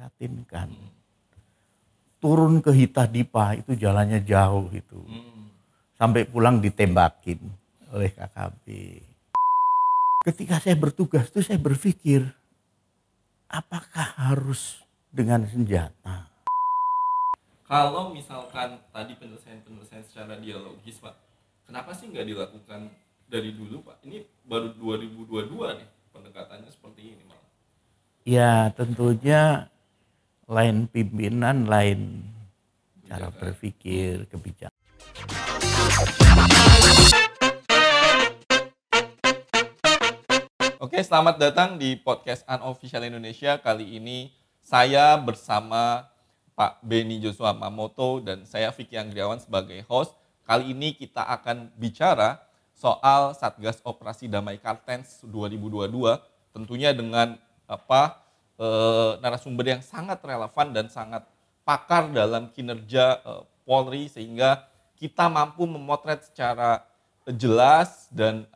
memprihatinkan. Turun ke Hitadipa itu jalannya jauh itu. Sampai pulang ditembakin oleh KKB. Ketika saya bertugas itu saya berpikir, apakah harus dengan senjata? Kalau misalkan tadi penyelesaian secara dialogis, Pak, kenapa sih nggak dilakukan dari dulu, Pak? Ini baru 2022 nih pendekatannya seperti ini malah. Ya tentunya lain pimpinan, lain cara berpikir, kebijakan. Oke, selamat datang di podcast Unofficial Indonesia. Kali ini saya bersama Pak Beni Joshua Mamoto dan saya Vicky Anggriawan sebagai host. Kali ini kita akan bicara soal Satgas Operasi Damai Kartens 2022, tentunya dengan narasumber yang sangat relevan dan sangat pakar dalam kinerja Polri, sehingga kita mampu memotret secara jelas dan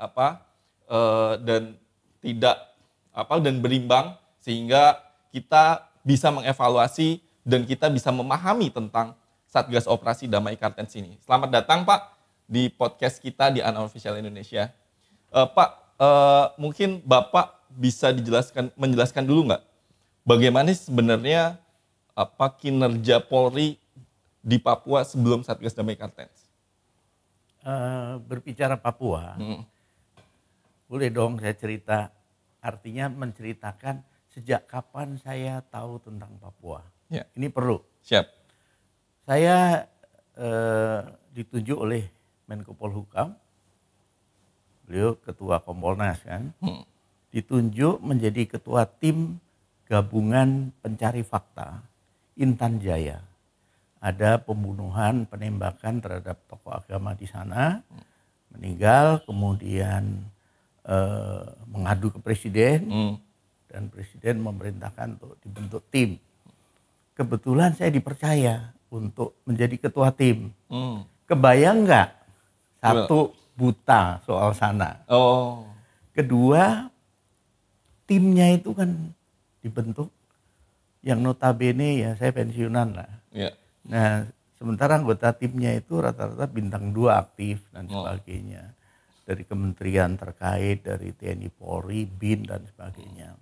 dan berimbang, sehingga kita bisa mengevaluasi dan kita bisa memahami tentang Satgas Operasi Damai Kartens ini. Selamat datang, Pak, di podcast kita di Unofficial Indonesia. Pak, mungkin Bapak bisa menjelaskan dulu nggak bagaimana sebenarnya kinerja Polri di Papua sebelum Satgas Damai Kartens? Berbicara Papua, boleh dong saya cerita, artinya menceritakan sejak kapan saya tahu tentang Papua. Ya. Ini perlu. Siap. Saya ditunjuk oleh Menko Polhukam, beliau ketua Kompolnas kan, ditunjuk menjadi ketua tim gabungan pencari fakta Intan Jaya. Ada pembunuhan, penembakan terhadap tokoh agama di sana, meninggal, kemudian mengadu ke presiden, dan presiden memerintahkan untuk dibentuk tim. Kebetulan saya dipercaya untuk menjadi ketua tim. Kebayang nggak? Satu, buta soal sana. Kedua, timnya itu kan dibentuk yang notabene ya saya pensiunan lah. Yeah. Nah, sementara anggota timnya itu rata-rata bintang 2 aktif dan sebagainya. Dari kementerian terkait, dari TNI Polri, BIN dan sebagainya.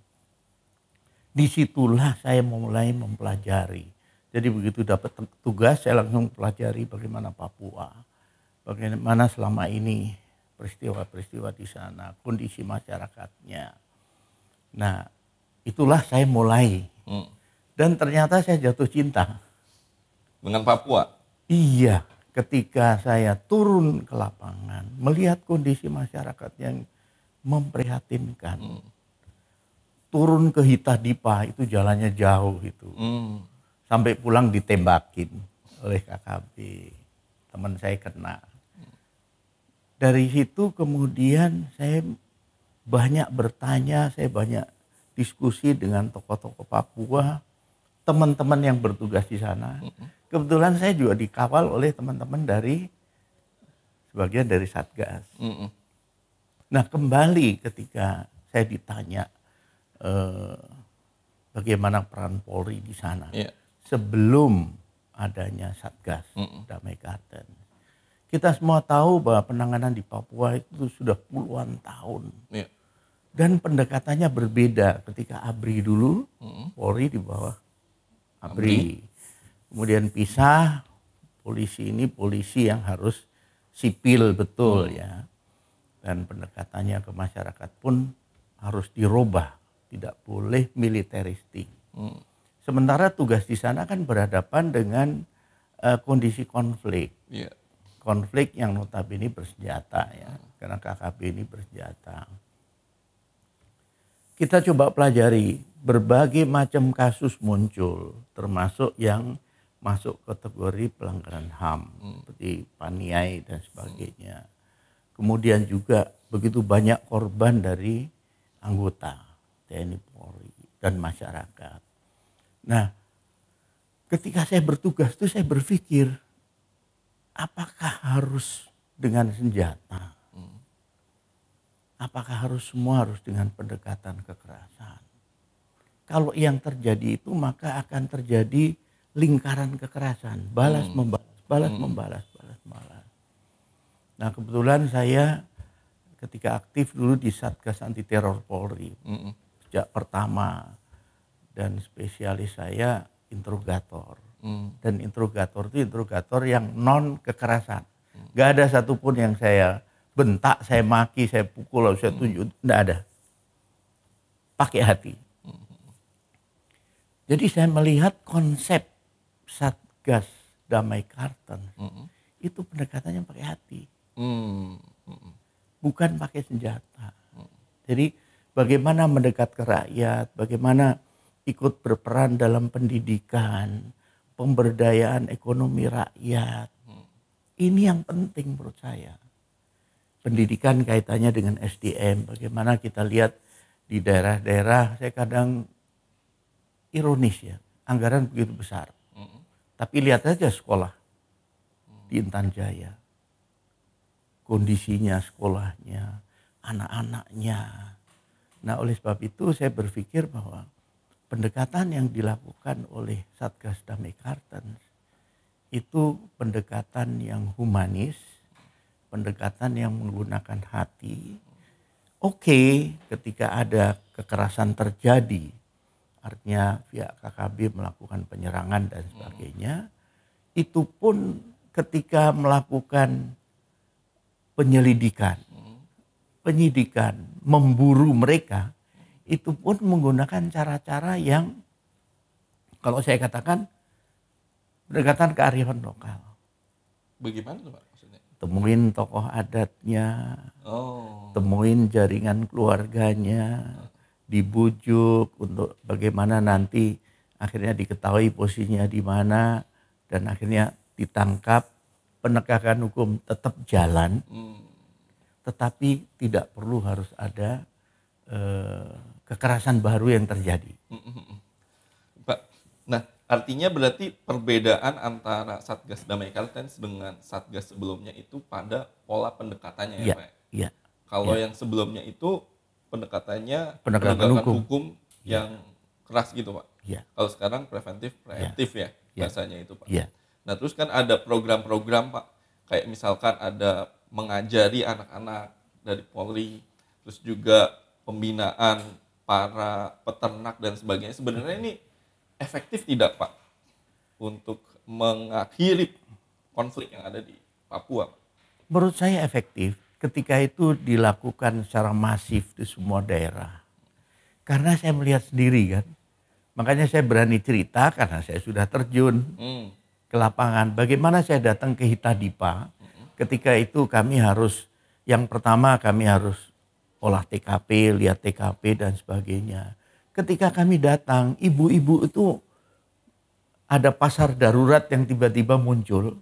Disitulah saya mulai mempelajari. Jadi begitu dapat tugas saya langsung pelajari bagaimana Papua. Bagaimana selama ini peristiwa-peristiwa di sana, kondisi masyarakatnya. Nah, itulah saya mulai. Dan ternyata saya jatuh cinta. Dengan Papua? Iya. Ketika saya turun ke lapangan, melihat kondisi masyarakat yang memprihatinkan. Turun ke Hitadipa itu jalannya jauh itu. Sampai pulang ditembakin oleh KKB. Teman saya kena. Dari situ kemudian saya banyak bertanya, saya banyak diskusi dengan tokoh-tokoh Papua, teman-teman yang bertugas di sana. Kebetulan saya juga dikawal oleh teman-teman dari sebagian dari Satgas. Nah, kembali ketika saya ditanya bagaimana peran Polri di sana sebelum adanya Satgas Damai Kartens. Kita semua tahu bahwa penanganan di Papua itu sudah puluhan tahun. Dan pendekatannya berbeda. Ketika ABRI dulu, Polri di bawah ABRI. Kemudian pisah, polisi ini polisi yang harus sipil betul ya. Dan pendekatannya ke masyarakat pun harus dirubah, tidak boleh militeristik. Sementara tugas di sana kan berhadapan dengan kondisi konflik. Konflik yang notabene bersenjata ya, karena KKB ini bersenjata. Kita coba pelajari, berbagai macam kasus muncul, termasuk yang masuk kategori pelanggaran HAM, seperti paniai dan sebagainya. Kemudian juga begitu banyak korban dari anggota TNI Polri dan masyarakat. Nah, ketika saya bertugas itu saya berpikir, apakah harus dengan senjata? Apakah semua harus dengan pendekatan kekerasan? kalau yang terjadi itu maka akan terjadi lingkaran kekerasan, balas membalas, balas membalas, balas membalas. Nah kebetulan saya ketika aktif dulu di Satgas Anti Teror Polri, sejak pertama, dan spesialis saya interrogator. Dan interrogator itu interrogator yang non kekerasan. Gak ada satupun yang saya bentak, saya maki, saya pukul, saya tunjuk, enggak ada. Pakai hati. Jadi saya melihat konsep Satgas Damai Kartens itu pendekatannya pakai hati. Bukan pakai senjata. Jadi bagaimana mendekat ke rakyat, bagaimana ikut berperan dalam pendidikan, pemberdayaan ekonomi rakyat. Ini yang penting menurut saya. Pendidikan kaitannya dengan SDM, bagaimana kita lihat di daerah-daerah, saya kadang ironis ya, anggaran begitu besar. Tapi lihat aja sekolah di Intan Jaya. Kondisinya, sekolahnya, anak-anaknya. Nah oleh sebab itu saya berpikir bahwa pendekatan yang dilakukan oleh Satgas Damai Kartens itu pendekatan yang humanis, pendekatan yang menggunakan hati. Oke, ketika ada kekerasan terjadi, artinya pihak KKB melakukan penyerangan dan sebagainya, itu pun ketika melakukan penyelidikan, penyidikan, memburu mereka, itu pun menggunakan cara-cara yang kalau saya katakan pendekatan kearifan lokal. Bagaimana tuh Pak maksudnya? Temuin tokoh adatnya, temuin jaringan keluarganya, dibujuk untuk bagaimana nanti akhirnya diketahui posisinya di mana dan akhirnya ditangkap. Penegakan hukum tetap jalan, tetapi tidak perlu harus ada kekerasan baru yang terjadi. Pak, nah artinya berarti perbedaan antara Satgas Damai Kartens dengan Satgas sebelumnya itu pada pola pendekatannya ya Pak? Iya. Kalau yang sebelumnya itu pendekatannya penegakan hukum yang keras gitu Pak? Iya. Kalau sekarang preventif, preemptif ya bahasanya itu Pak? Iya. Nah terus kan ada program-program Pak, kayak misalkan ada mengajari anak-anak dari Polri, terus juga pembinaan para peternak dan sebagainya. Sebenarnya ini efektif tidak Pak untuk mengakhiri konflik yang ada di Papua? Menurut saya efektif ketika itu dilakukan secara masif di semua daerah. Karena saya melihat sendiri kan, makanya saya berani cerita karena saya sudah terjun ke lapangan. Bagaimana saya datang ke Hitadipa, ketika itu kami harus, yang pertama kami harus olah TKP, lihat TKP dan sebagainya. Ketika kami datang, ibu-ibu itu ada pasar darurat yang tiba-tiba muncul.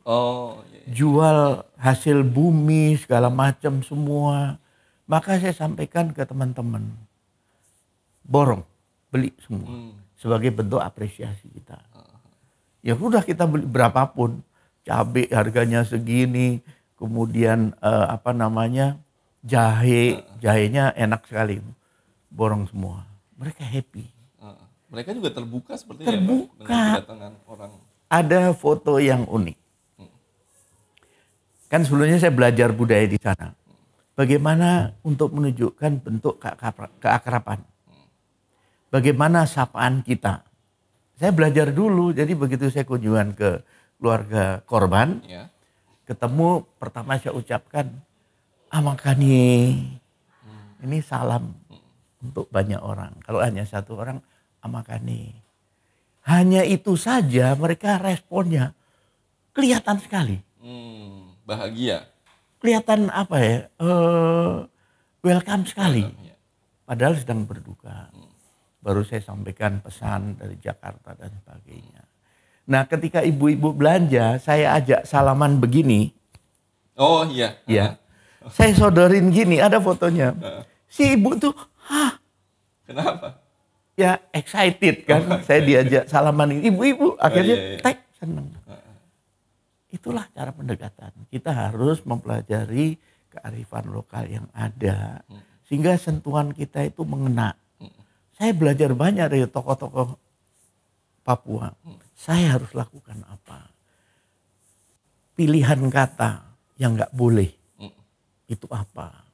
Jual hasil bumi, segala macam semua. Maka saya sampaikan ke teman-teman, borong, beli semua. Sebagai bentuk apresiasi kita. Ya udah kita beli berapapun, cabai harganya segini, kemudian jahenya enak sekali, borong semua. Mereka happy. Mereka juga terbuka sepertinya terbuka. Ya, Pak, dengan kedatangan orang. Ada foto yang unik. Kan sebelumnya saya belajar budaya di sana. Bagaimana untuk menunjukkan bentuk keakraban. Bagaimana sapaan kita. Saya belajar dulu, jadi begitu saya kunjungan ke keluarga korban, ketemu pertama saya ucapkan, amakani. Ini salam untuk banyak orang. Kalau hanya satu orang, amakani. Hanya itu saja mereka responnya kelihatan sekali. Bahagia. Kelihatan apa ya, welcome sekali. Padahal sedang berduka. Baru saya sampaikan pesan dari Jakarta dan sebagainya. Nah ketika ibu-ibu belanja, saya ajak salaman begini. Oh iya. Ya. Saya sodorin gini, ada fotonya. Si ibu tuh, kenapa? Ya excited kan. Saya diajak salaman ini. Ibu-ibu akhirnya tag seneng. Itulah cara pendekatan. Kita harus mempelajari kearifan lokal yang ada. Sehingga sentuhan kita itu mengena. Saya belajar banyak dari tokoh-tokoh Papua. Saya harus lakukan apa? Pilihan kata yang nggak boleh itu apa?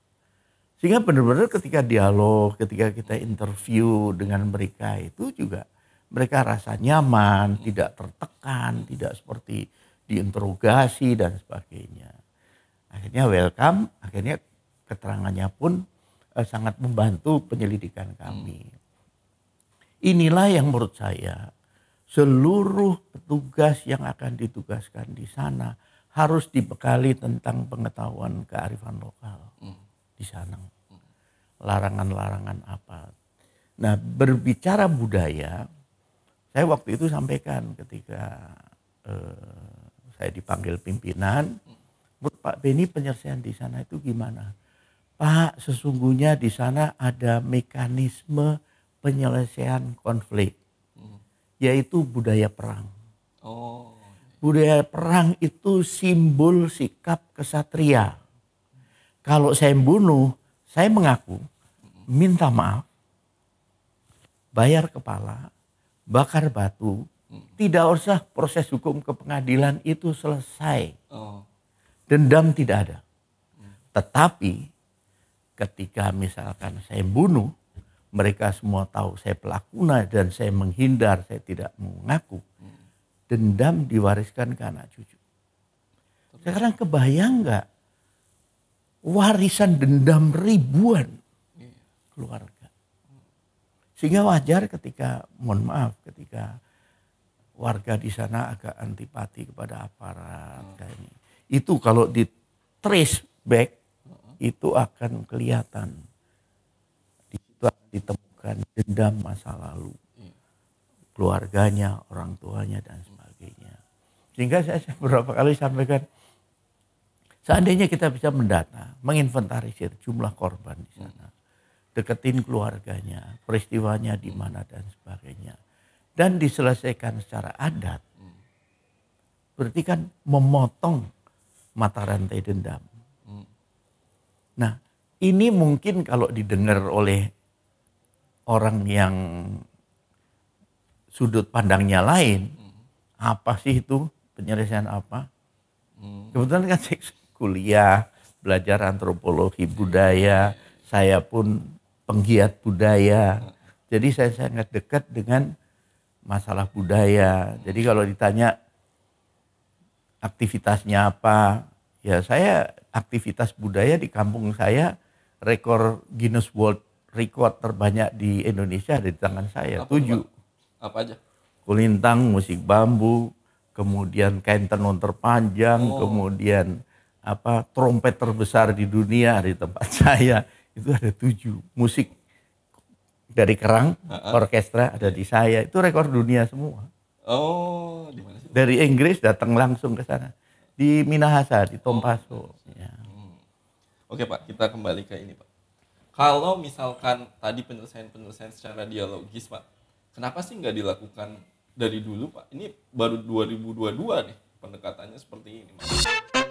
Sehingga benar-benar ketika dialog, ketika kita interview dengan mereka itu juga mereka rasa nyaman, tidak tertekan, tidak seperti diinterogasi dan sebagainya. Akhirnya welcome, akhirnya keterangannya pun sangat membantu penyelidikan kami. Inilah yang menurut saya seluruh petugas yang akan ditugaskan di sana harus dibekali tentang pengetahuan kearifan lokal di sana. Larangan-larangan apa. Nah, berbicara budaya, saya waktu itu sampaikan ketika saya dipanggil pimpinan, menurut Pak Beni penyelesaian di sana itu gimana? Pak, sesungguhnya di sana ada mekanisme penyelesaian konflik, yaitu budaya perang. Budaya perang itu simbol sikap kesatria. Kalau saya membunuh, saya mengaku, minta maaf, bayar kepala, bakar batu, tidak usah proses hukum ke pengadilan itu selesai. Dendam tidak ada. Tetapi ketika misalkan saya bunuh, mereka semua tahu saya pelakunya dan saya menghindar, saya tidak mengaku. Dendam diwariskan ke anak cucu. Sekarang kebayang nggak warisan dendam ribuan keluarga. Sehingga wajar ketika, mohon maaf, ketika warga di sana agak antipati kepada aparat. Itu kalau di trace back itu akan kelihatan. Di situ akan ditemukan dendam masa lalu. Keluarganya, orang tuanya dan sebagainya. Sehingga saya beberapa kali sampaikan, seandainya kita bisa mendata, menginventarisir jumlah korban di sana, deketin keluarganya, peristiwanya di mana dan sebagainya, dan diselesaikan secara adat, berarti kan memotong mata rantai dendam. Nah, ini mungkin kalau didengar oleh orang yang sudut pandangnya lain, apa sih itu penyelesaian apa? Kebetulan kan saya kuliah, belajar antropologi budaya, saya pun penggiat budaya. Jadi saya sangat dekat dengan masalah budaya. Jadi kalau ditanya aktivitasnya apa, ya saya aktivitas budaya di kampung saya, rekor Guinness World Record terbanyak di Indonesia ada di tangan saya, 7. Apa aja? Kulintang, musik bambu, kemudian kain tenun terpanjang, kemudian trompet terbesar di dunia di tempat saya itu ada 7. Musik dari kerang, orkestra ada di saya, itu rekor dunia semua. Di mana sih? Dari Inggris datang langsung ke sana di Minahasa, di Tompaso. Ya. Oke Pak, kita kembali ke ini Pak. Kalau misalkan tadi penyelesaian secara dialogis Pak, kenapa sih nggak dilakukan dari dulu Pak? Ini baru 2022 nih pendekatannya seperti ini Pak.